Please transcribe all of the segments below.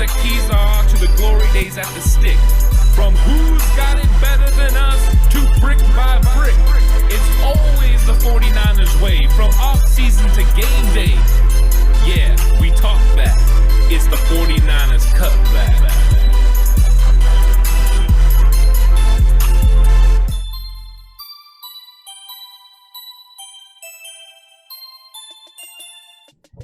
the keys are to the glory days at the stick. From who's got it better than us to brick by brick. It's always the 49ers way, from off-season to game day. Yeah, we talk back. It's the 49ers Cutback.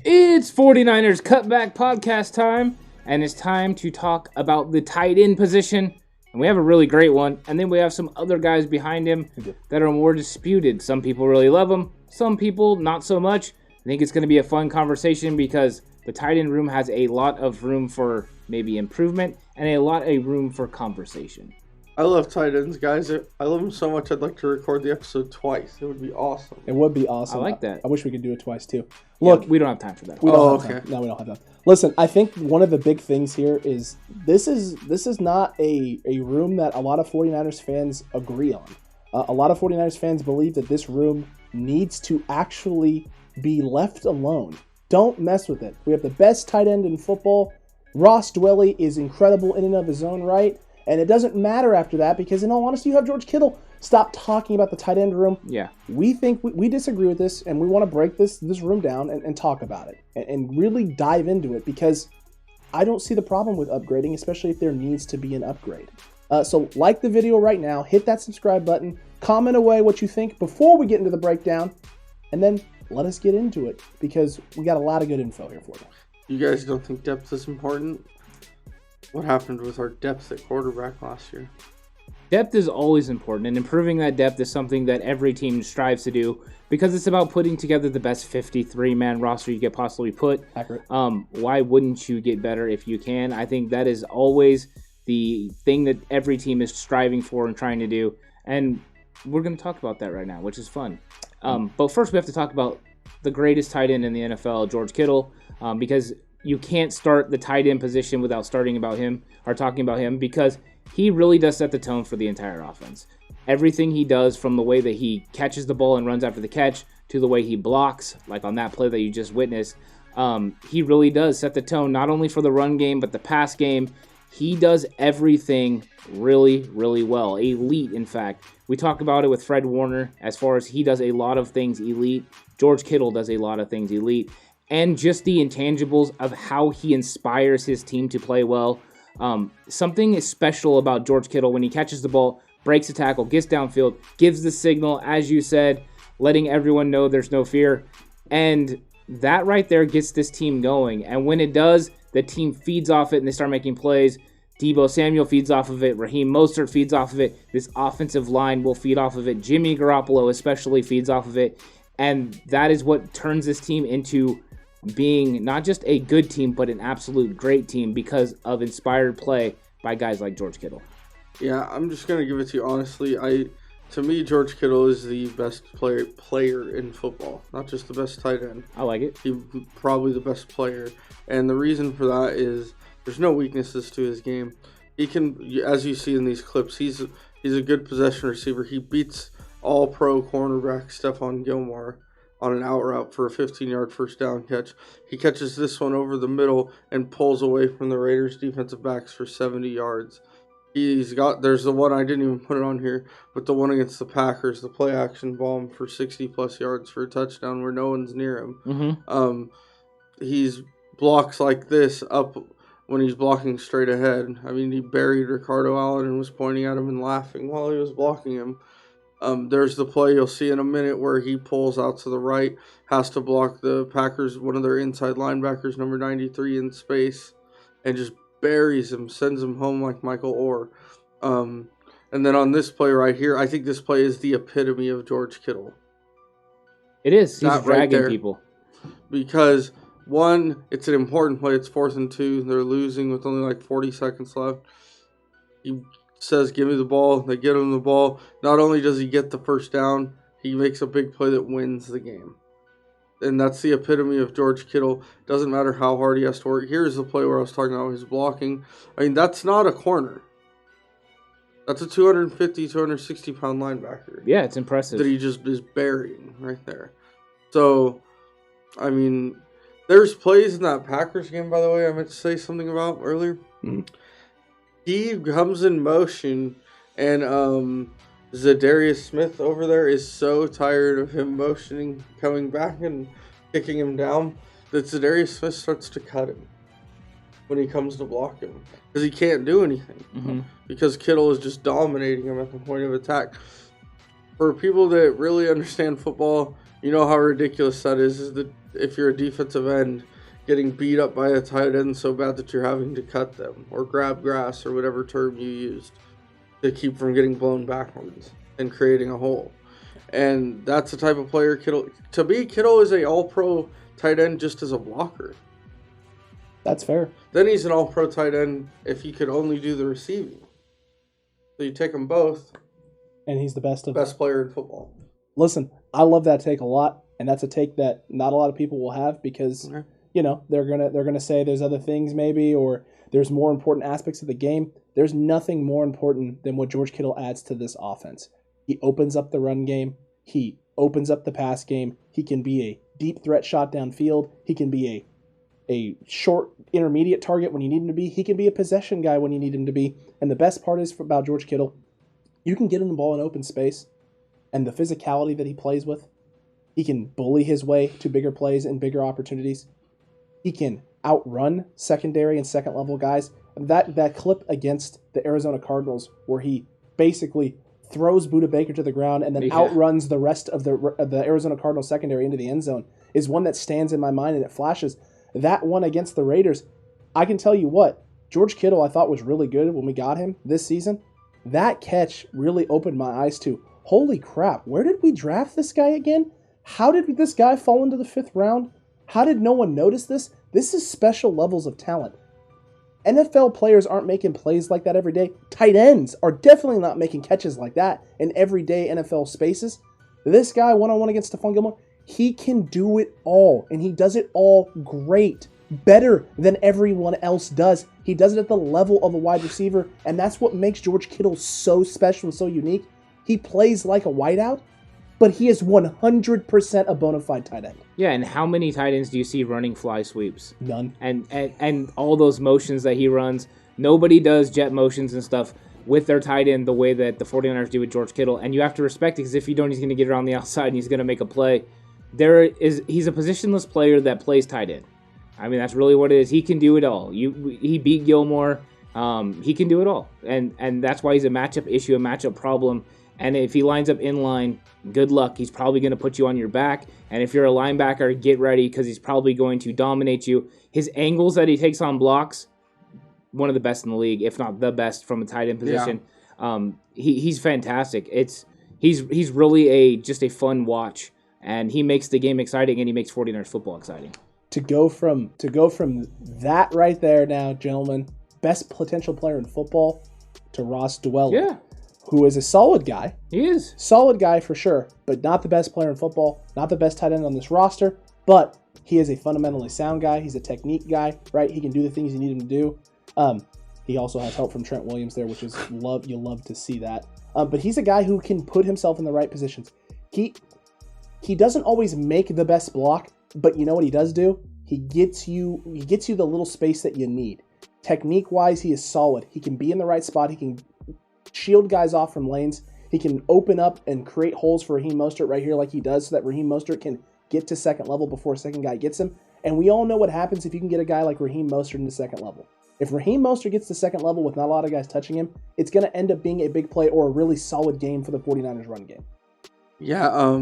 It's 49ers Cutback Podcast time, and it's time to talk about the tight end position. And we have a really great one, and then we have some other guys behind him that are more disputed. Some people really love him, some people not so much. I think it's going to be a fun conversation because the tight end room has a lot of room for maybe improvement and a lot of room for conversation. I love tight ends, guys. I love them so much I'd like to record the episode twice. It would be awesome. It would be awesome. I like that. I wish we could do it twice, too. Look, we don't have time for that. We don't have time. No, we don't have time. Listen, I think one of the big things here is this is not a room that a lot of 49ers fans agree on. A lot of 49ers fans believe that this room needs to actually be left alone. Don't mess with it. We have the best tight end in football. Ross Dwelley is incredible in and of his own right. And it doesn't matter after that because, in all honesty, you have George Kittle. Stop talking about the tight end room. Yeah. We think we disagree with this, and we want to break this room down and talk about it and really dive into it because I don't see the problem with upgrading, especially if there needs to be an upgrade. So like the video right now, hit that subscribe button, comment away what you think before we get into the breakdown, and then let us get into it because we got a lot of good info here for you. You guys don't think depth is important? What happened with our depth at quarterback last year? Depth is always important, and improving that depth is something that every team strives to do because it's about putting together the best 53-man roster you could possibly put. Accurate. Why wouldn't you get better if you can? I think that is always the thing that every team is striving for and trying to do, and we're going to talk about that right now, which is fun. But first we have to talk about the greatest tight end in the NFL, George Kittle, because you can't start the tight end position without talking about him because he really does set the tone for the entire offense. Everything he does, from the way that he catches the ball and runs after the catch to the way he blocks, like on that play that you just witnessed, he really does set the tone not only for the run game but the pass game. He does everything really, really well. Elite, in fact. We talk about it with Fred Warner as far as he does a lot of things elite. George Kittle does a lot of things elite. And just the intangibles of how he inspires his team to play well. Something is special about George Kittle when he catches the ball, breaks a tackle, gets downfield, gives the signal, as you said, letting everyone know there's no fear. And that right there gets this team going. And when it does, the team feeds off it and they start making plays. Deebo Samuel feeds off of it. Raheem Mostert feeds off of it. This offensive line will feed off of it. Jimmy Garoppolo especially feeds off of it. And that is what turns this team into being not just a good team, but an absolute great team because of inspired play by guys like George Kittle. Yeah, I'm just going to give it to you honestly. To me, George Kittle is the best player in football, not just the best tight end. I like it. He's probably the best player. And the reason for that is there's no weaknesses to his game. He can, as you see in these clips, he's a good possession receiver. He beats all-pro cornerback Stephon Gilmore on an out route for a 15-yard first down catch. He catches this one over the middle and pulls away from the Raiders defensive backs for 70 yards. There's the one, I didn't even put it on here, but the one against the Packers, the play action bomb for 60-plus yards for a touchdown where no one's near him. Mm-hmm. He's blocks like this up when he's blocking straight ahead. I mean, he buried Ricardo Allen and was pointing at him and laughing while he was blocking him. There's the play you'll see in a minute where he pulls out to the right, has to block the Packers, one of their inside linebackers, number 93, in space, and just buries him, sends him home like Michael Orr. And then on this play right here, I think this play is the epitome of George Kittle. It is. He's That dragging right there. people. Because, one, it's an important play. It's 4th and 2. They're losing with only like 40 seconds left. He says, give me the ball. They get him the ball. Not only does he get the first down, he makes a big play that wins the game. And that's the epitome of George Kittle. Doesn't matter how hard he has to work. Here's the play where I was talking about his blocking. I mean, that's not a corner. That's a 250, 260-pound linebacker. Yeah, it's impressive. That he just is burying right there. So, I mean, There's plays in that Packers game, by the way, I meant to say something about earlier. Mm-hmm. He comes in motion, and Zadarius Smith over there is so tired of him motioning, coming back and kicking him down, that Zadarius Smith starts to cut him when he comes to block him. Because he can't do anything. Mm-hmm. Because Kittle is just dominating him at the point of attack. For people that really understand football, you know how ridiculous that is that if you're a defensive end, getting beat up by a tight end so bad that you're having to cut them or grab grass or whatever term you used to keep from getting blown backwards and creating a hole. And that's the type of player Kittle... To me, Kittle is a all-pro tight end just as a blocker. That's fair. Then he's an all-pro tight end if he could only do the receiving. So you take them both. And he's the best player in football. Listen, I love that take a lot, and that's a take that not a lot of people will have because... Okay. You know, they're gonna say there's other things maybe, or there's more important aspects of the game. There's nothing more important than what George Kittle adds to this offense. He opens up the run game. He opens up the pass game. He can be a deep threat shot downfield. He can be a short intermediate target when you need him to be. He can be a possession guy when you need him to be. And the best part is about George Kittle, you can get him the ball in open space, and the physicality that he plays with, he can bully his way to bigger plays and bigger opportunities. He can outrun secondary and second level guys. That clip against the Arizona Cardinals where he basically throws Budda Baker to the ground and then outruns the rest of the Arizona Cardinals secondary into the end zone is one that stands in my mind and it flashes. That one against the Raiders, I can tell you what, George Kittle I thought was really good when we got him this season. That catch really opened my eyes to, holy crap, where did we draft this guy again? How did this guy fall into the 5th round? How did no one notice this? This is special levels of talent. NFL players aren't making plays like that every day. Tight ends are definitely not making catches like that in everyday NFL spaces. This guy, one-on-one against Stephon Gilmore, he can do it all, and he does it all great. Better than everyone else does. He does it at the level of a wide receiver, and that's what makes George Kittle so special and so unique. He plays like a wideout, but he is 100% a bona fide tight end. Yeah, and how many tight ends do you see running fly sweeps? None. And all those motions that he runs, nobody does jet motions and stuff with their tight end the way that the 49ers do with George Kittle. And you have to respect it because if you don't, he's going to get around the outside and he's going to make a play. He's a positionless player that plays tight end. I mean, that's really what it is. He can do it all. He beat Gilmore. He can do it all. And that's why he's a matchup issue, a matchup problem. And if he lines up in line, good luck. He's probably going to put you on your back. And if you're a linebacker, get ready because he's probably going to dominate you. His angles that he takes on blocks, one of the best in the league, if not the best from a tight end position. Yeah. He's fantastic. He's really just a fun watch. And he makes the game exciting, and he makes 49ers football exciting. To go from that right there now, gentlemen, best potential player in football to Ross Dwelley. Yeah. Who is a solid guy. He is. Solid guy for sure, but not the best player in football, not the best tight end on this roster, but he is a fundamentally sound guy. He's a technique guy, right? He can do the things you need him to do. He also has help from Trent Williams there, which is you love to see that. But he's a guy who can put himself in the right positions. He doesn't always make the best block, but you know what he does do? He gets you the little space that you need. Technique-wise, he is solid. He can be in the right spot. He can shield guys off from lanes. He can open up and create holes for Raheem Mostert right here like he does so that Raheem Mostert can get to second level before a second guy gets him. And we all know what happens if you can get a guy like Raheem Mostert into second level. If Raheem Mostert gets to second level with not a lot of guys touching him, it's going to end up being a big play or a really solid game for the 49ers run game. Yeah,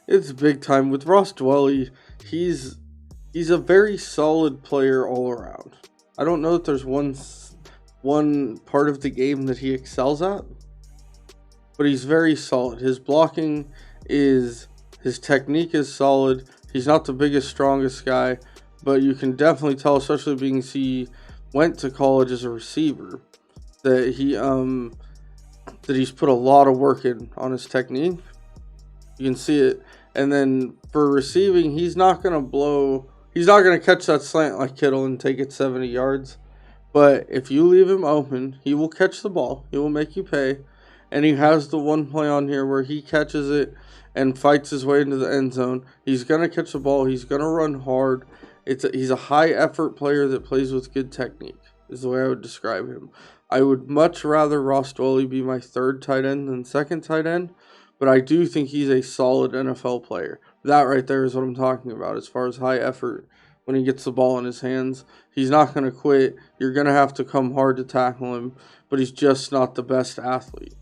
it's big time. With Ross Dwelley, he's a very solid player all around. I don't know that there's one part of the game that he excels at, but he's very solid. His blocking his technique is solid. He's not the biggest, strongest guy, but you can definitely tell, especially being he went to college as a receiver, that he's put a lot of work in on his technique. You can see it. And then for receiving, he's not going to catch that slant like Kittle and take it 70 yards. But if you leave him open, he will catch the ball. He will make you pay. And he has the one play on here where he catches it and fights his way into the end zone. He's going to catch the ball. He's going to run hard. He's a high effort player that plays with good technique, is the way I would describe him. I would much rather Ross Dwelley be my third tight end than second tight end, but I do think he's a solid NFL player. That right there is what I'm talking about as far as high effort. When he gets the ball in his hands, he's not going to quit. You're going to have to come hard to tackle him, but he's just not the best athlete.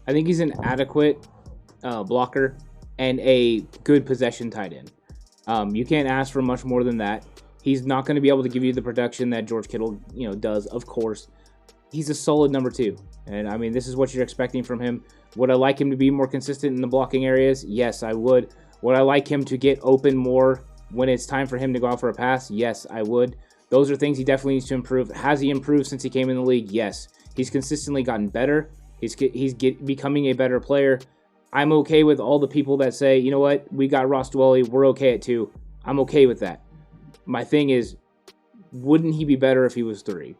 I think he's an adequate blocker and a good possession tight end. You can't ask for much more than that. He's not going to be able to give you the production that George Kittle, does, of course. He's a solid number 2. And, I mean, this is what you're expecting from him. Would I like him to be more consistent in the blocking areas? Yes, I would. Would I like him to get open more when it's time for him to go out for a pass? Yes, I would. Those are things he definitely needs to improve. Has he improved since he came in the league? Yes. He's consistently gotten better. He's becoming a better player. I'm okay with all the people that say, you know what, we got Ross Dwelley, we're okay at 2. I'm okay with that. My thing is, wouldn't he be better if he was 3?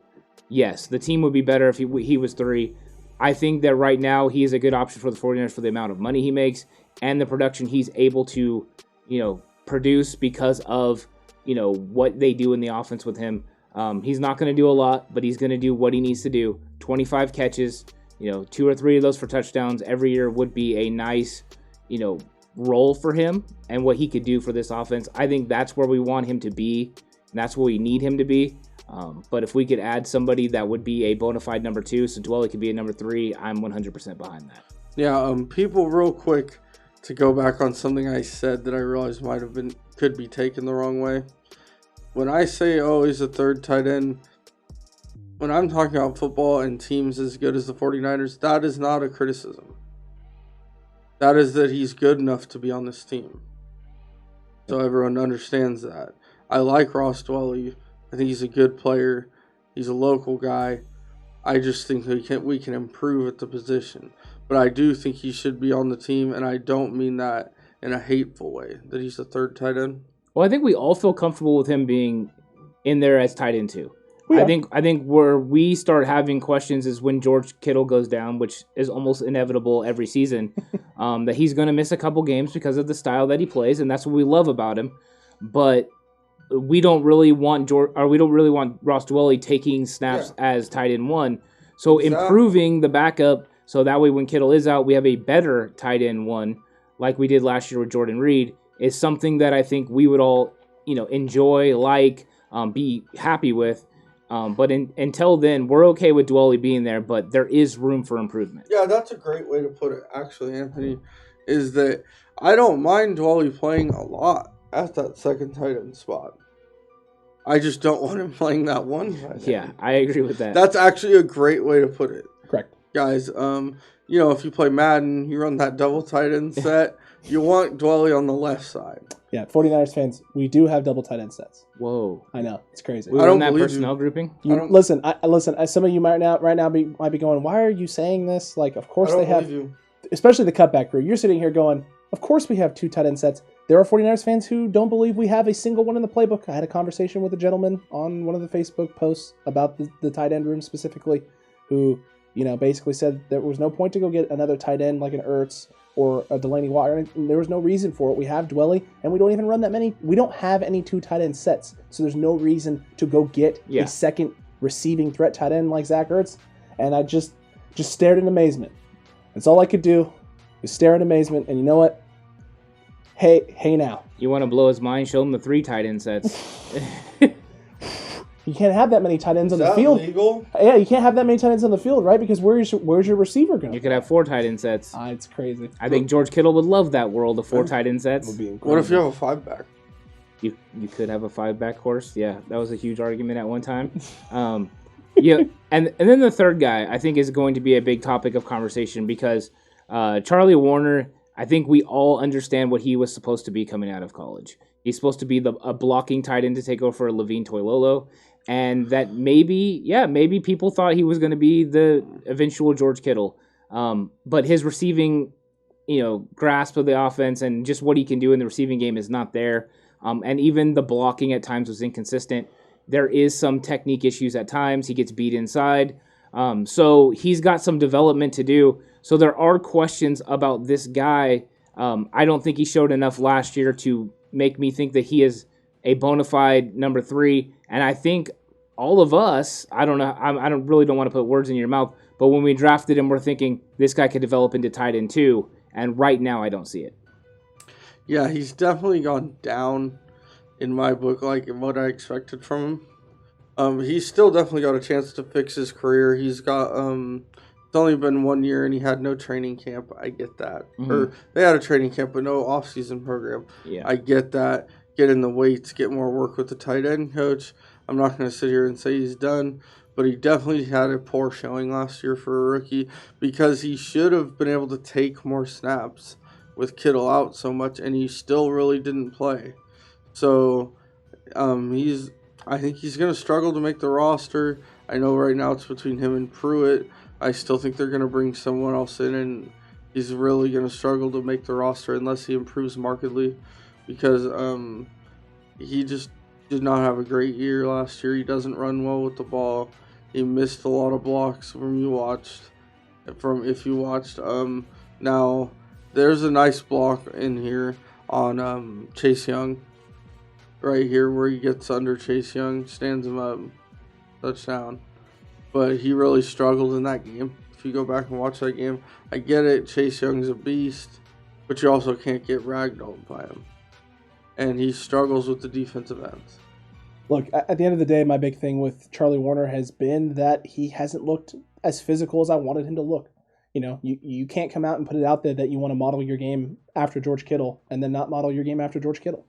Yes, the team would be better if he was 3. I think that right now he is a good option for the 49ers for the amount of money he makes and the production he's able to, produce because of, what they do in the offense with him. He's not going to do a lot, but he's going to do what he needs to do. 25 catches, 2 or 3 of those for touchdowns every year would be a nice, role for him and what he could do for this offense. I think that's where we want him to be, and that's where we need him to be. But if we could add somebody that would be a bona fide number 2, so Dwelley could be a number 3, I'm 100% behind that. Yeah, people, real quick, to go back on something I said that I realized could be taken the wrong way. When I say, he's a third tight end, when I'm talking about football and teams as good as the 49ers, that is not a criticism. That is that he's good enough to be on this team. So everyone understands that. I like Ross Dwelley. I think he's a good player. He's a local guy. I just think we can improve at the position. But I do think he should be on the team, and I don't mean that in a hateful way, that he's a third tight end. Well, I think we all feel comfortable with him being in there as tight end 2. Yeah. I think where we start having questions is when George Kittle goes down, which is almost inevitable every season, that he's going to miss a couple games because of the style that he plays, and that's what we love about him. But we don't really want Ross Dwelley taking snaps as tight end 1. So improving the backup so that way when Kittle is out, we have a better tight end 1, like we did last year with Jordan Reed, is something that I think we would all enjoy, be happy with. But until then, we're okay with Dwelley being there, but there is room for improvement. Yeah, that's a great way to put it, actually, Anthony, is that I don't mind Dwelley playing a lot at that second tight end spot. I just don't want him playing that one tight end. Yeah, I agree with that. That's actually a great way to put it. Correct. Guys, if you play Madden, you run that double tight end set, you want Dwelley on the left side. Yeah, 49ers fans, we do have double tight end sets. Whoa. I know, it's crazy. We were in that personnel grouping? Listen, some of you might now be going, why are you saying this? Like, of course they have, especially the cutback crew. You're sitting here going, of course we have 2 tight end sets. There are 49ers fans who don't believe we have a single one in the playbook. I had a conversation with a gentleman on one of the Facebook posts about the tight end room specifically, who basically said there was no point to go get another tight end like an Ertz or a Delaney Walker. There was no reason for it. We have Dwelley, and we don't even run that many. We don't have any 2 tight end sets, so there's no reason to go get a second receiving threat tight end like Zach Ertz. And I just stared in amazement. That's all I could do, was stare in amazement. And you know what? Hey now. You want to blow his mind? Show him the 3 tight end sets. You can't have that many tight ends on the field. Is that legal? Yeah, you can't have that many tight ends on the field, right? Because where's your receiver going? You could have 4 tight end sets. It's crazy. I think George Kittle would love that world of 4 tight end sets. Would be what if you have a 5-back? You could have a 5-back horse. Yeah, that was a huge argument at one time. Yeah, and then the third guy I think is going to be a big topic of conversation because Charlie Warner, I think we all understand what he was supposed to be coming out of college. He's supposed to be a blocking tight end to take over for Levine Toilolo. And that maybe people thought he was going to be the eventual George Kittle. But his receiving, grasp of the offense and just what he can do in the receiving game is not there. And even the blocking at times was inconsistent. There is some technique issues at times. He gets beat inside. So he's got some development to do. So there are questions about this guy. I don't think he showed enough last year to make me think that he is a bona fide number 3. And I think all of us, I don't know, I don't want to put words in your mouth, but when we drafted him, we're thinking this guy could develop into tight end 2. And right now, I don't see it. Yeah, he's definitely gone down in my book, like what I expected from him. He's still definitely got a chance to fix his career. He's got it's only been 1 year and he had no training camp. I get that. Mm-hmm. Or they had a training camp but no off-season program. Yeah. I get that. Get in the weights, get more work with the tight end coach. I'm not going to sit here and say he's done, but he definitely had a poor showing last year for a rookie because he should have been able to take more snaps with Kittle out so much, and he still really didn't play. So I think he's going to struggle to make the roster. I know right now it's between him and Pruitt. I still think they're going to bring someone else in, and he's really going to struggle to make the roster unless he improves markedly because he just did not have a great year last year. He doesn't run well with the ball. He missed a lot of blocks if you watched. Now, there's a nice block in here on Chase Young. Right here where he gets under Chase Young, stands him up, touchdown. But he really struggled in that game. If you go back and watch that game, I get it, Chase Young's a beast, but you also can't get ragdolled by him. And he struggles with the defensive ends. Look, at the end of the day, my big thing with Charlie Warner has been that he hasn't looked as physical as I wanted him to look. You know, you can't come out and put it out there that you want to model your game after George Kittle and then not model your game after George Kittle.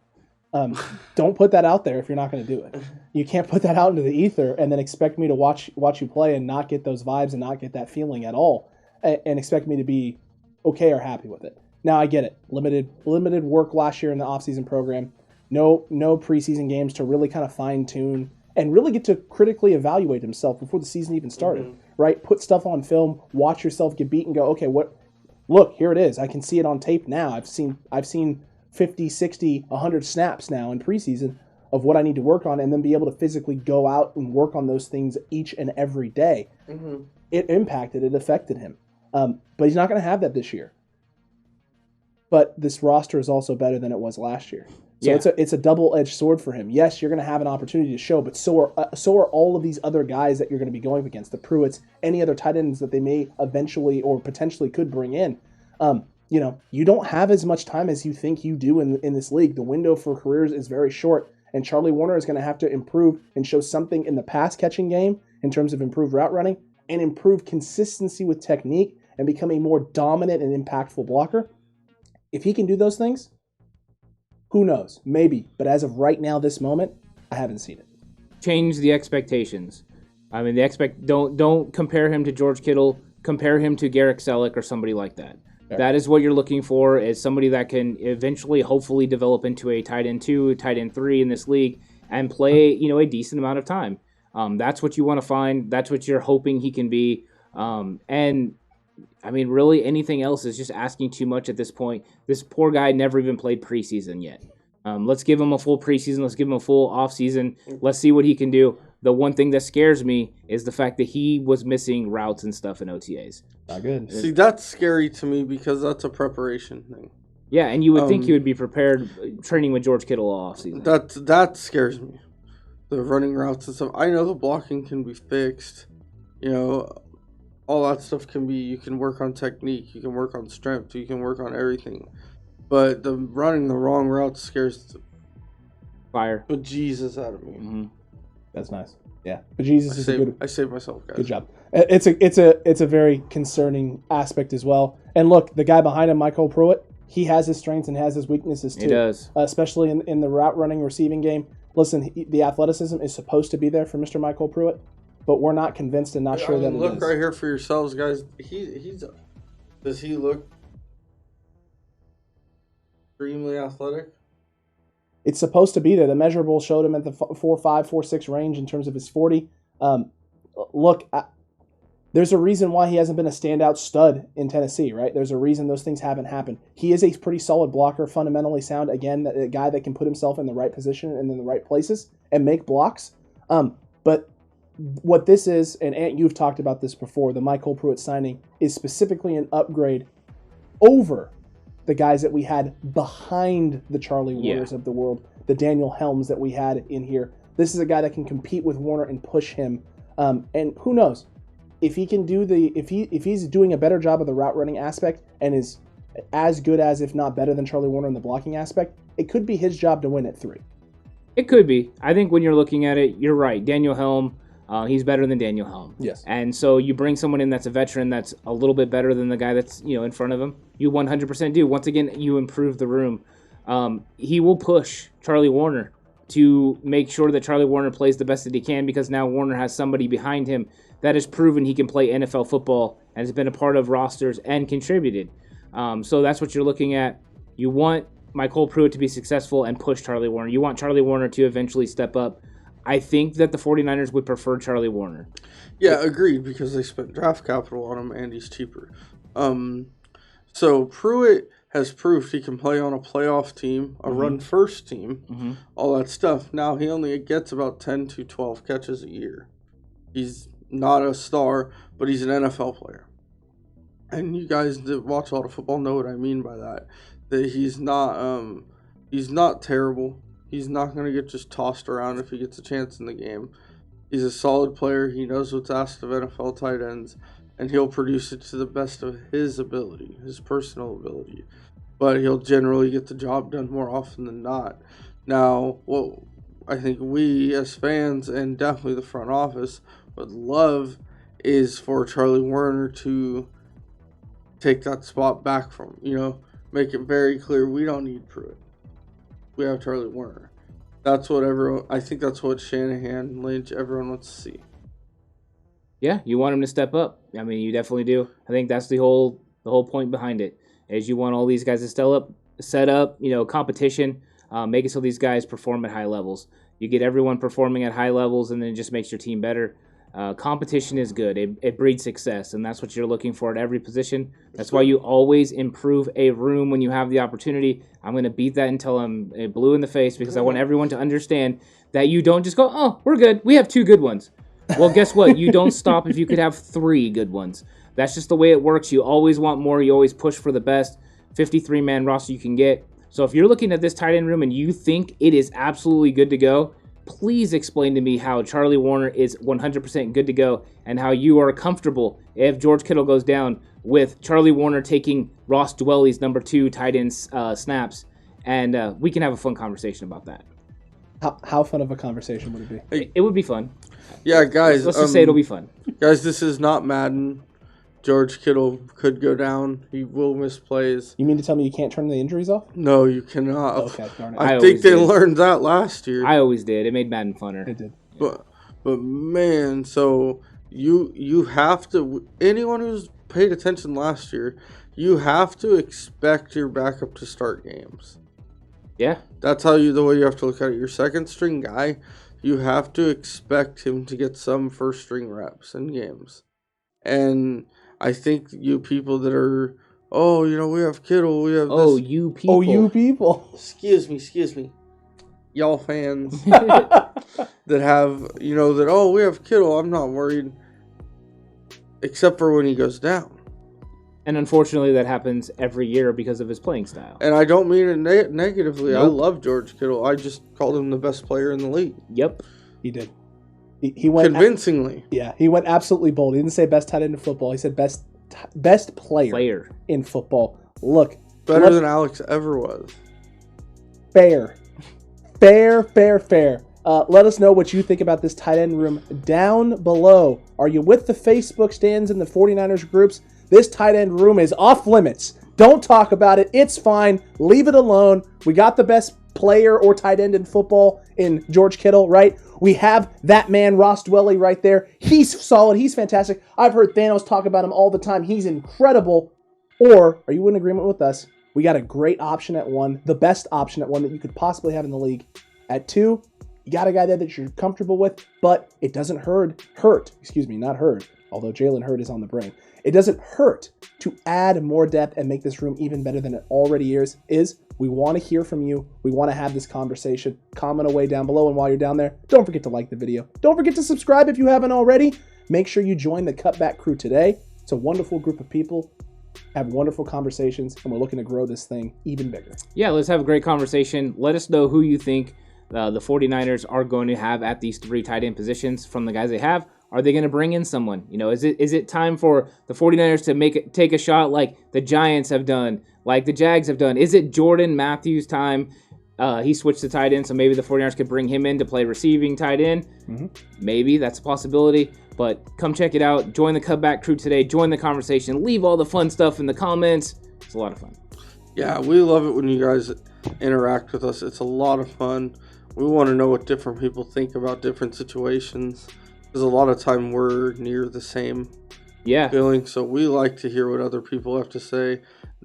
Don't put that out there if you're not going to do it. You can't put that out into the ether and then expect me to watch you play and not get those vibes and not get that feeling at all and expect me to be okay or happy with it. Now, I get it. Limited work last year in the offseason program. No preseason games to really kind of fine-tune and really get to critically evaluate himself before the season even started, right? Put stuff on film, watch yourself get beat and go, okay, look, here it is. I can see it on tape now. I've seen 50, 60, 100 snaps now in preseason of what I need to work on and then be able to physically go out and work on those things each and every day. Mm-hmm. It affected him. But he's not going to have that this year. But this roster is also better than it was last year. So yeah. It's a double-edged sword for him. Yes, you're going to have an opportunity to show, but so are all of these other guys that you're going to be going up against, the Pruitts, any other tight ends that they may eventually or potentially could bring in. You don't have as much time as you think you do in this league. The window for careers is very short, and Charlie Warner is going to have to improve and show something in the pass-catching game in terms of improved route running and improve consistency with technique and become a more dominant and impactful blocker. If he can do those things, who knows? Maybe. But as of right now, this moment, I haven't seen it. Change the expectations. I mean, don't compare him to George Kittle. Compare him to Garrett Selleck or somebody like that. Fair. That is what you're looking for, is somebody that can eventually, hopefully, develop into a tight end 2, tight end 3 in this league and play, a decent amount of time. That's what you want to find. That's what you're hoping he can be. Really anything else is just asking too much at this point. This poor guy never even played preseason yet. Let's give him a full preseason. Let's give him a full offseason. Let's see what he can do. The one thing that scares me is the fact that he was missing routes and stuff in OTAs. Not good. See, that's scary to me because that's a preparation thing. Yeah, and you would think he would be prepared training with George Kittle all offseason. That scares me. The running routes and stuff. I know the blocking can be fixed. All that stuff you can work on technique, you can work on strength, you can work on everything. But running the wrong route scares the fire bejesus out of me. Mm-hmm. That's nice. Yeah. Bejesus is good. I saved myself, guys. Good job. It's a very concerning aspect as well. And look, the guy behind him, Michael Pruitt, he has his strengths and has his weaknesses too. He does. Especially in the route running receiving game. Listen, the athleticism is supposed to be there for Mr. Michael Pruitt. But we're not convinced and not sure that it is. Look right here for yourselves, guys. Does he look extremely athletic? It's supposed to be there. The measurables showed him at the 4.5, 4.6 range in terms of his 40. There's a reason why he hasn't been a standout stud in Tennessee, right? There's a reason those things haven't happened. He is a pretty solid blocker, fundamentally sound. Again, a guy that can put himself in the right position and in the right places and make blocks. But what this is, and Ant, you've talked about this before, the Michael Pruitt signing is specifically an upgrade over the guys that we had behind the Charlie Warners of the world, the Daniel Helms that we had in here. This is a guy that can compete with Warner and push him. And who knows if he can do if he's doing a better job of the route running aspect and is as good as, if not better than, Charlie Warner in the blocking aspect, it could be his job to win at 3. It could be. I think when you're looking at it, you're right. Daniel Helm, he's better than Daniel Helm. Yes. And so you bring someone in that's a veteran that's a little bit better than the guy that's in front of him. You 100% do. Once again, you improve the room. He will push Charlie Warner to make sure that Charlie Warner plays the best that he can, because now Warner has somebody behind him that has proven he can play NFL football and has been a part of rosters and contributed. So that's what you're looking at. You want Michael Pruitt to be successful and push Charlie Warner. You want Charlie Warner to eventually step up. I think that the 49ers would prefer Charlie Warner. Yeah, agreed, because they spent draft capital on him and he's cheaper. So Pruitt has proved he can play on a playoff team, a run-first team, all that stuff. Now he only gets about 10 to 12 catches a year. He's not a star, but he's an NFL player. And you guys that watch a lot of football know what I mean by that. That he's not terrible. He's not going to get just tossed around if he gets a chance in the game. He's a solid player. He knows what's asked of NFL tight ends, and he'll produce it to the best of his ability, his personal ability. But he'll generally get the job done more often than not. Now, what I think we as fans, and definitely the front office, would love is for Charlie Warner to take that spot back from, make it very clear we don't need Pruitt. We have Charlie Warner. That's what I think that's what Shanahan, Lynch, everyone wants to see. Yeah, you want him to step up. I mean, you definitely do. I think that's the whole point behind it, is you want all these guys to set up, competition, make it so these guys perform at high levels. You get everyone performing at high levels, and then it just makes your team better. Competition is good. It breeds success, and that's what you're looking for at every position. That's why you always improve a room when you have the opportunity. I'm going to beat that until I'm blue in the face, because I want everyone to understand that you don't just go, oh, we're good. We have 2 good ones. Well, guess what? You don't stop if you could have 3 good ones. That's just the way it works. You always want more. You always push for the best 53-man roster you can get. So if you're looking at this tight end room and you think it is absolutely good to go, please explain to me how Charlie Warner is 100% good to go and how you are comfortable if George Kittle goes down with Charlie Warner taking Ross Dwelly's number 2 tight end snaps, and we can have a fun conversation about that. How fun of a conversation would it be? It would be fun. Yeah, guys. Let's just say it'll be fun. Guys, this is not Madden. George Kittle could go down. He will miss plays. You mean to tell me you can't turn the injuries off? No, you cannot. Okay, darn it. I think they learned that last year. I always did. It made Madden funner. It did. But man, so you have to, anyone who's paid attention last year, you have to expect your backup to start games. Yeah. That's the way you have to look at it. Your second string guy, you have to expect him to get some first string reps in games. And I think you people that are, we have Kittle, we have this. You people. Oh, you people. Excuse me. Y'all fans that have, that, we have Kittle, I'm not worried. Except for when he goes down. And unfortunately, that happens every year because of his playing style. And I don't mean it negatively. Nope. I love George Kittle. I just called him the best player in the league. Yep. He did. He went convincingly. He went absolutely bold. He didn't say best tight end in football. He said best player in football. Look, better than Alex ever was. Fair. Let us know what you think about this tight end room down below. Are you with the Facebook stands and the 49ers groups? This tight end room is off limits. Don't talk about it. It's fine. Leave it alone. We got the best player or tight end in football in George Kittle, right? We have that man, Ross Dwelly, right there. He's solid. He's fantastic. I've heard Thanos talk about him all the time. He's incredible. Or are you in agreement with us? We got a great option at 1, the best option at 1 that you could possibly have in the league. At 2, you got a guy there that you're comfortable with, but it doesn't hurt, although Jalen Hurd is on the brain. It doesn't hurt to add more depth and make this room even better than it already is. We want to hear from you. We want to have this conversation. Comment away down below, and while you're down there, don't forget to like the video. Don't forget to subscribe if you haven't already. Make sure you join the Cutback crew today. It's a wonderful group of people. have wonderful conversations, and we're looking to grow this thing even bigger. Yeah, let's have a great conversation. Let us know who you think the 49ers are going to have at these 3 tight end positions from the guys they have. Are they going to bring in someone? Is it time for the 49ers to take a shot like the Giants have done, like the Jags have done? Is it Jordan Matthews' time? He switched to tight end, so maybe the 49ers could bring him in to play receiving tight end. Mm-hmm. Maybe that's a possibility, but come check it out. Join the Cutback crew today. Join the conversation. Leave all the fun stuff in the comments. It's a lot of fun. Yeah, we love it when you guys interact with us. It's a lot of fun. We want to know what different people think about different situations, because a lot of time we're near the same feeling, so we like to hear what other people have to say.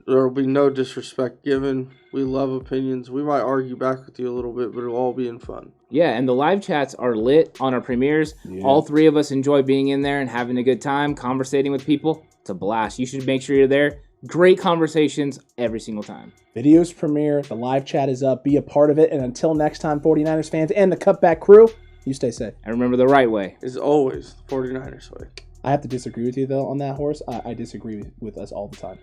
There will be no disrespect given. We love opinions. We might argue back with you a little bit, but it'll all be in fun. Yeah, and the live chats are lit on our premieres. Yeah. All 3 of us enjoy being in there and having a good time, conversating with people. It's a blast. You should make sure you're there. Great conversations every single time. Videos premiere. The live chat is up. Be a part of it. And until next time, 49ers fans and the Cutback crew, you stay safe. And remember, the right way is always the 49ers way. I have to disagree with you, though, on that, Horse. I disagree with us all the time.